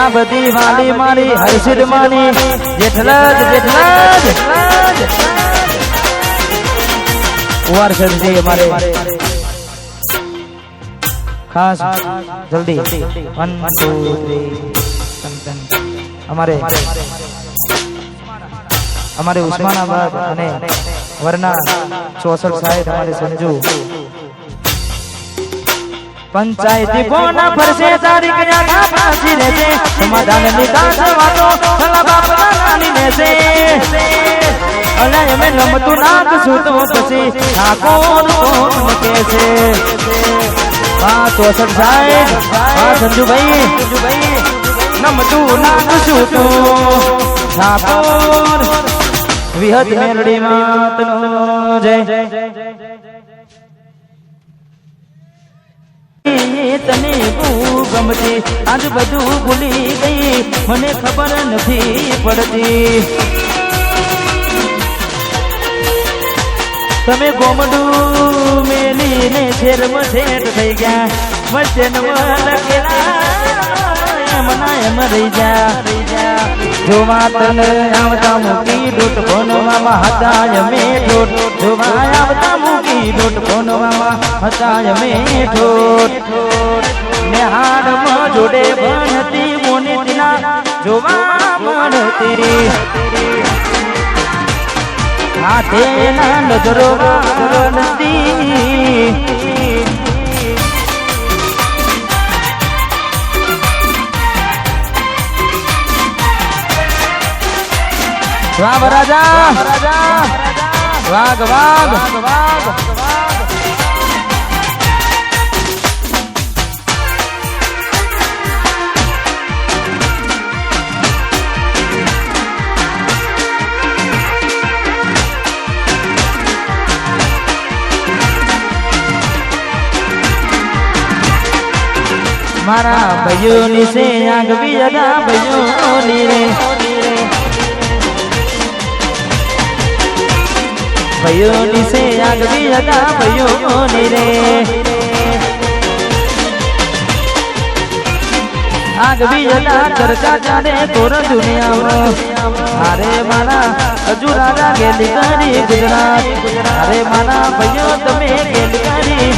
આ બધી વાલી મારી હર્ષિદ માની જેઠલાજ જેઠલાજ વારસદજી અમારે ખાસ જલ્દી 1 2 3 અમારે ઉસ્માનાબાદ અને વરના 64 સાહેબ અમારે સંજુ पंचायती कोना फरसे तारीख यादा पासी रहते समाधान निकास वातो भला बापा नानी नेसे अलाय में नमतु नाक सूतो पसी ठाकोर कोन कैसे तो सब जाए संजू भाई नमतु नाक सूतो ठाकोर विहत मेलडी मातनो जय तने गमती आज बधु भूली गई मने खबर नहीं पड़ती तमे गोमडू मेली ने छेर मठेट थई गया वचन मनाय मरी जा जो मातन आवता मुकी डूट फोन मामा हताय में ठोट जो आवता मुकी डूट फोन मामा हताय में ठोट नेहार में जोड़े बनती मोनी दिना जो बनती हाथे ना नजरो बनती वाग राजा वाग वाग मारा भैयो नी से आग भी जगा भैयो नी रे भैयो नी से आग भी जगा भैयो नी रे आग भी जगा चर्चा चाले तोर दुनिया अरे माना हजू राजा गेली करी गुजरात अरे माना भैयो तमे गेली करी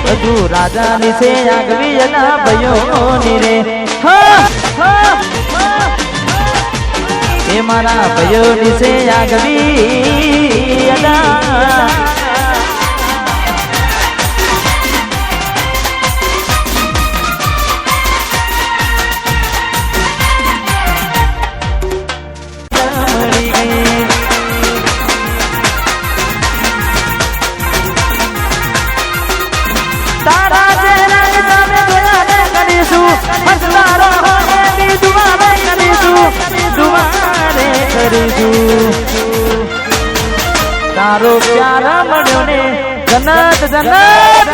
हजू राजा नी से आग भी जगा भैयो नी रे हे मारा भैयो नी से आग भी जगा तारो प्यारा मड़ो ने जन्नत जन्नत